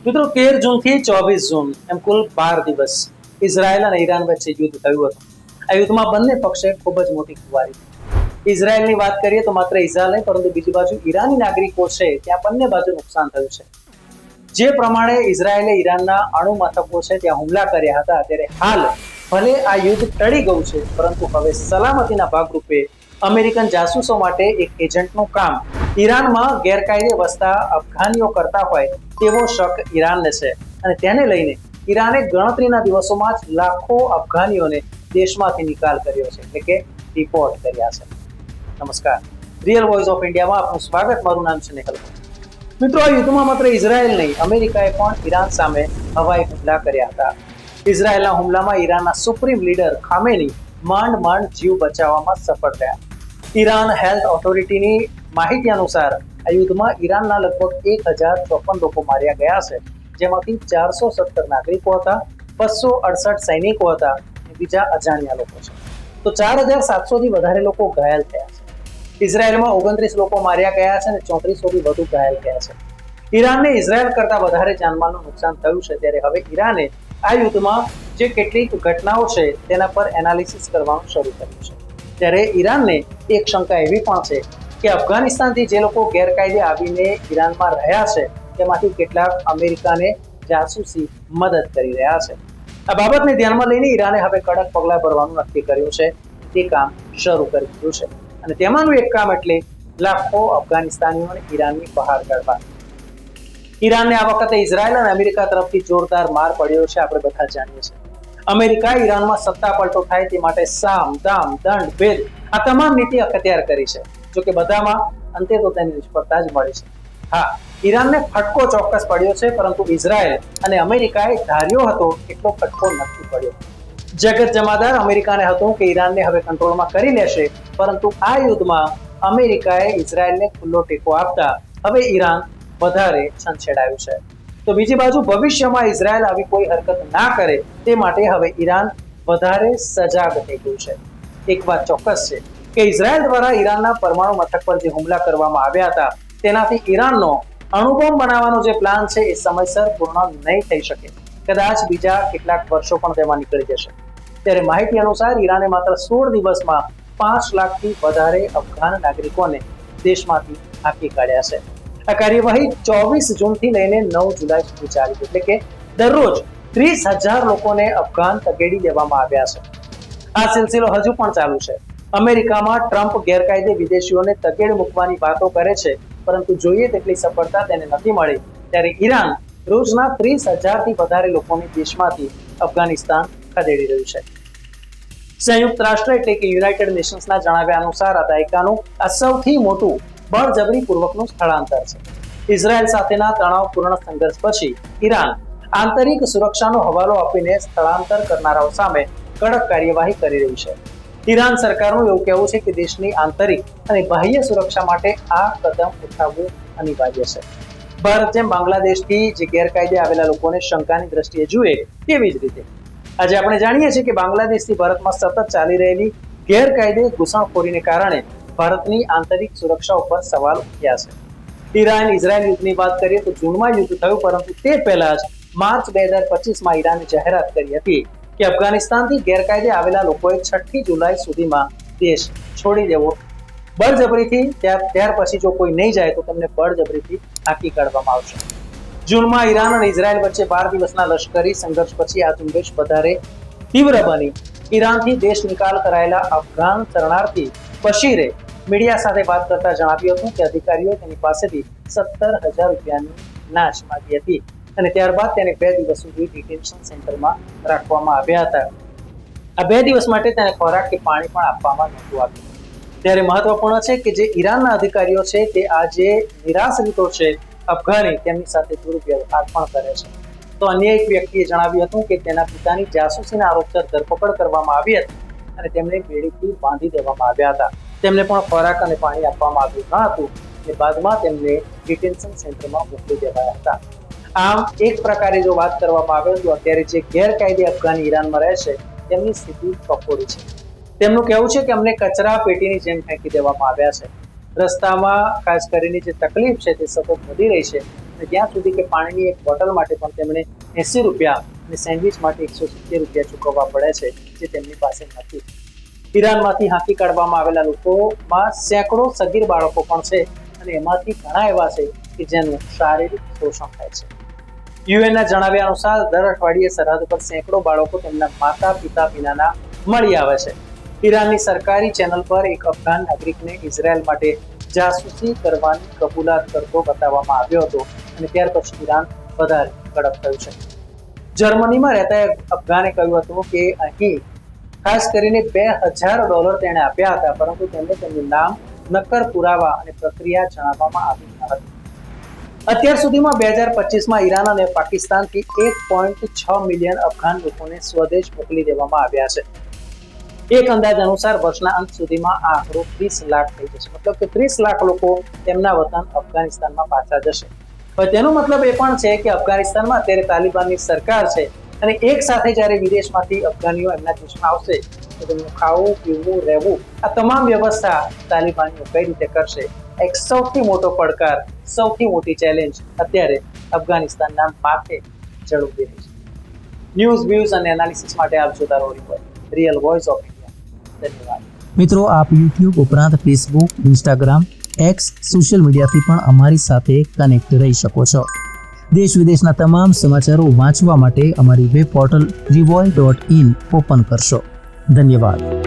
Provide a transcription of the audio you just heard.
મિત્રો 13 જૂનથી 24 જૂન એમ કુલ 12 દિવસ ઇઝરાયલ અને ઈરાન વચ્ચે યુદ્ધ થયું હતું. આ યુદ્ધમાં બંને પક્ષે ખૂબ જ મોટી ખુવારી. ઇઝરાયલની વાત કરીએ તો માત્ર ઇઝરાયલ નહીં પરંતુ બીજી બાજુ ઈરાની નાગરિકો છે ત્યાં બંને બાજુ નુકસાન થયું છે. જે પ્રમાણે ઇઝરાયલે ઈરાનના અણુ મથકો છે ત્યાં હુમલા કર્યા હતા, ત્યારે હાલ ભલે આ યુદ્ધ ટળી ગયું છે પરંતુ હવે સલામતીના ભાગરૂપે અમેરિકન જાસૂસો માટે એક એજન્ટનું કામ ઈરાનમાં ગેરકાયદે વસતા અફઘાનીઓ કરતા હોય તેવો શક ઈરાનને છે અને તેને લઈને ઈરાને ગણતરીના દિવસોમાં જ લાખો અફઘાનીઓને દેશમાંથી નિકાલ કર્યો છે, એટલે કે ડિપોર્ટ કર્યા છે. નમસ્કાર, રિયલ વોઇસ ઓફ ઇન્ડિયામાં આપનું સ્વાગત. મારું નામ છે નિખિલ. મિત્રો, આ યુદ્ધમાં માત્ર ઇઝરાયલ નહીં, અમેરિકાએ પણ ઈરાન સામે હવાઈ હુમલા કર્યા હતા. ઇઝરાયલના હુમલામાં ઈરાનના સુપ્રીમ લીડર ખામેની માંડ જીવ બચાવવામાં સફળ થયા. ઈરાન હેલ્થ ઓથોરિટીની માહિતી અનુસાર આ યુદ્ધમાં ઈરાનના લગભગ 1054 લોકો માર્યા ગયા છે, જેમાંથી 417 નાગરિકો હતા, 268 સૈનિકો હતા અને બીજા અજાણ્યા લોકો છે. તો 4700 થી વધારે લોકો ઘાયલ થયા છે. ઇઝરાયલમાં 29 લોકો માર્યા ગયા છે અને 3400 થી વધુ ઘાયલ થયા છે. ઈરાનને ઇઝરાયલ કરતા વધારે જાનમાલનું નુકસાન થયું છે. ત્યારે હવે ઈરાને આ યુદ્ધમાં જે કેટલીક ઘટનાઓ છે તેના પર એનાલિસિસ કરવાનું શરૂ કર્યું છે. ત્યારે ઈરાનને એક શંકા એવી પણ છે કે અફઘાનિસ્તાનથી જે લોકો ગેરકાયદે આવીને ઈરાનમાં રહ્યા છે તેમાંથી કેટલાક અમેરિકાને જાસૂસી મદદ કરી રહ્યા છે. આ બાબતને ધ્યાનમાં લઈને ઈરાને હવે કડક પગલાં ભરવાનું નક્કી કર્યું છે. તે કામ શરૂ કરી દીધું છે અને તેમાંનું એક કામ એટલે લાખો અફઘાનિસ્તાનીઓને ઈરાનની બહાર કાઢવા. ઈરાનને આ વખતે ઇઝરાયલ અને અમેરિકા તરફથી જોરદાર માર પડ્યો છે, આપણે બધા જાણીએ છીએ. અમેરિકા ઈરાનમાં સત્તા પલટો થાય તે માટે સામ, દામ, દંડ, ભેદ આ તમામ નીતિ અખત્યાર કરી છે. જોકે બધામાં અંતે તો તેની નિષ્ફળતા જ મળી છે. હા, ઈરાનને ફટકો ચોક્કસ પડ્યો છે, પરંતુ ઇઝરાયલ અને અમેરિકાએ ધાર્યો હતો એટલો ફટકો નથી પડ્યો. જગત જમાદાર અમેરિકાને હતું કે ઈરાનને હવે કંટ્રોલમાં કરી લેશે, પરંતુ આ યુદ્ધમાં અમેરિકાએ ઇઝરાયલને ખુલ્લો ટેકો આપતા હવે ઈરાન વધારે છંછેડાયું છે. તો બીજી બાજુ ભવિષ્યમાં ઇઝરાયલ આવી કોઈ હરકત ના કરે તે માટે હવે ઈરાન વધારે સજાગ થઈ ગયું છે. એક વાત ચોક્કસ છે કે ઇઝરાયલ દ્વારા ઈરાનના પરમાણુ મથક પર જે હુમલા કરવામાં આવ્યા હતા તેનાથી ઈરાનનો અણુબોમ્બ બનાવવાનો જે પ્લાન છે એ સમયસર પૂર્ણ નહીં થઈ શકે. કદાચ બીજા કેટલાક વર્ષો પણ તેમાં નીકળી જશે. ત્યારે માહિતી અનુસાર ઈરાને માત્ર 16 દિવસમાં 5 લાખથી વધારે અફઘાન નાગરિકોને દેશમાંથી હાંકી કાઢ્યા છે. આ કાર્યવાહી 24 જૂનથી લઈને 9 જુલાઈ સુધી ચાલી, એટલે કે દરરોજ 30,000 લોકોને અફઘાન તગેડી દેવામાં આવ્યા છે. આ સિલસિલો હજુ પણ ચાલુ છે. અમેરિકામાં ટ્રમ્પ ગેરકાયદે વિદેશીઓને તગેડ મૂકવાની વાતો કરે છે, પરંતુ જોઈએ તેટલી સફળતા તેને નથી મળી. ત્યારે ઈરાન રોજના 30,000 થી વધારે લોકોને દેશમાંથી અફઘાનિસ્તાન ખદેડી રહ્યું છે. સંયુક્ત રાષ્ટ્ર એટલે કે યુનાઇટેડ નેશન્સના જણાવ્યા અનુસાર આ દાયકાનું આ સૌથી મોટું બળજબરીપૂર્વકનું સ્થળાંતર છે. ઇઝરાયલ સાથેના તણાવપૂર્ણ સંઘર્ષ પછી ઈરાન આંતરિક સુરક્ષાનો હવાલો આપીને સ્થળાંતર કરનારાઓ સામે કડક કાર્યવાહી કરી રહી છે. ઈરાન સરકારનું એવું કહેવું છે કે દેશની આંતરિક અને બાહ્ય સુરક્ષા માટે આ કદમ ઉઠાવવું અનિવાર્ય છે. ભારત જેમ બાંગ્લાદેશથી જે ગેરકાયદે આવેલા લોકોને શંકાની દ્રષ્ટિએ જુએ તેવી જ રીતે આજે આપણે જાણીએ છીએ કે બાંગ્લાદેશથી ભારતમાં સતત ચાલી રહેલી ગેરકાયદે ઘૂસણખોરીને કારણે ભારતની આંતરિક સુરક્ષા ઉપર સવાલ ઉઠ્યા છે. ઈરાન ઇઝરાયલ યુદ્ધની વાત કરીએ તો જૂનમાં યુદ્ધ થયું, પરંતુ તે પહેલા જ માર્ચ 2025માં ઈરાને જાહેરાત કરી હતી કે અફઘાનિસ્તાનથી ગેરકાયદે આવેલા લોકોએ 6 જુલાઈ સુધીમાં દેશ છોડી દેવો. બળજબરીથી ત્યાર પછી જો કોઈ નહીં જાય તો તેમને બળજબરીથી હાંકી કાઢવામાં આવશે. જૂનમાં ઈરાન અને ઇઝરાયલ વચ્ચે 12 દિવસના લશ્કરી સંઘર્ષ પછી આ ઝુંબેશ વધારે તીવ્ર બની. ઈરાનથી દેશ નિકાલ કરાયેલા અફઘાન શરણાર્થી બશીરે મીડિયા સાથે વાત કરતા જણાવ્યું હતું કે અધિકારીઓ તેની પાસેથી 17,000 રૂપિયાની લાંચ માંગી હતી અને ત્યારબાદ તેને 2 દિવસ સુધી ડિટેન્શન સેન્ટરમાં રાખવામાં આવ્યા હતા. આ 2 દિવસ માટે તેને ખોરાક કે પાણી પણ આપવામાં નહોતું આવ્યું. ત્યારે મહત્વપૂર્ણ છે કે જે ઈરાનના અધિકારીઓ છે તે આ જે નિરાશ્રિતો છે અફઘાની તેમની સાથે દુર્વ્યવહાર પણ કરે છે. તો અન્ય એક વ્યક્તિએ જણાવ્યું હતું કે તેના પિતાની જાસૂસીના આરોપસર ધરપકડ કરવામાં આવી હતી અને તેમને બેડીથી બાંધી દેવામાં આવ્યા હતા. તેમને પણ ખોરાક અને પાણી આપવામાં આવ્યું ન હતું અને બાદમાં તેમને ડિટેન્શન સેન્ટરમાં મોકલી દેવાયા હતા. આમ એક પ્રકારે જો વાત કરવામાં આવે તો અત્યારે જે ગેરકાયદે અફઘાની ઈરાનમાં રહે છે તેમની સ્થિતિ કફોડી છે. તેમનું કહેવું છે કે અમને કચરા પેટીની જેમ ફેંકી દેવામાં આવ્યા છે. રસ્તામાં ખાસ કરીને જે તકલીફ છે તે સતત વધી રહી છે. અને ત્યાં સુધી કે પાણીની એક બોટલ માટે પણ તેમણે 80 રૂપિયા અને સેન્ડવિચ માટે 170 રૂપિયા ચૂકવવા પડે છે, જે તેમની પાસે નથી. ઈરાનમાંથી હાંકી કાઢવામાં આવેલા લોકોમાં સેંકડો સગીર બાળકો પણ છે અને એમાંથી ઘણા એવા છે કે જેનું શારીરિક શોષણ થાય છે. યુએનના જણાવ્યા અનુસાર દર અઠવાડિયે સરહદ પર સેંકડો બાળકો તેમના માતા પિતા વિનાના મળી આવે છે. ઈરાનની સરકારી ચેનલ પર એક અફઘાન નાગરિકને ઇઝરાયલ માટે જાસૂસી કરવાની કબૂલાત કરતો બતાવવામાં આવ્યો હતો અને ત્યાર પછી ઈરાન વધારે કડક થયું છે. જર્મનીમાં રહેતા એક અફઘાને કહ્યું હતું કે અહીં ખાસ કરીને $2000 તેણે આપ્યા હતા, પરંતુ તેમને તેમનું નામ, નક્કર પુરાવા અને પ્રક્રિયા જણાવવામાં આવી ન હતી. અત્યાર સુધીમાં 2025માં ઈરાન અને પાકિસ્તાનથી 1.6 મિલિયન અફઘાન લોકોને સ્વદેશ મોકલી દેવામાં આવ્યા છે. એક અંદાજ અનુસાર વર્ષના અંત સુધીમાં આ આંકડો 30 લાખ થઈ જશે. મતલબ કે 30 લાખ લોકો તેમના વતન અફઘાનિસ્તાનમાં પાછા જશે. હવે તેનો મતલબ એ પણ છે કે અફઘાનિસ્તાનમાં અત્યારે તાલિબાનની સરકાર છે અને એક સાથે જ્યારે વિદેશમાંથી અફઘાનીઓ એમના દેશમાં આવશે તો તેમનું ખાવું, પીવું, રહેવું, આ તમામ વ્યવસ્થા તાલિબાનીઓ કઈ રીતે કરશે? એક સૌથી મોટો પડકાર, સૌથી મોટી ચેલેન્જ અત્યારે અફઘાનિસ્તાનના માથે ચડ ઉભી રહી છે. ન્યૂઝ, વ્યૂઝ અને એનાલિસિસ માટે આપ જોતા રહો રિયલ વોઇસ ઓફ ઇન્ડિયા. ધન્યવાદ મિત્રો, આપ યુટ્યુબ ઉપરાંત ફેસબુક, ઇન્સ્ટાગ્રામ, એક્સ સોશિયલ મીડિયાથી પણ અમારી સાથે કનેક્ટ રહી શકો છો. દેશ વિદેશના તમામ સમાચારો વાંચવા માટે અમારી વેબ પોર્ટલ revolt.in ઓપન કરશો. ધન્યવાદ.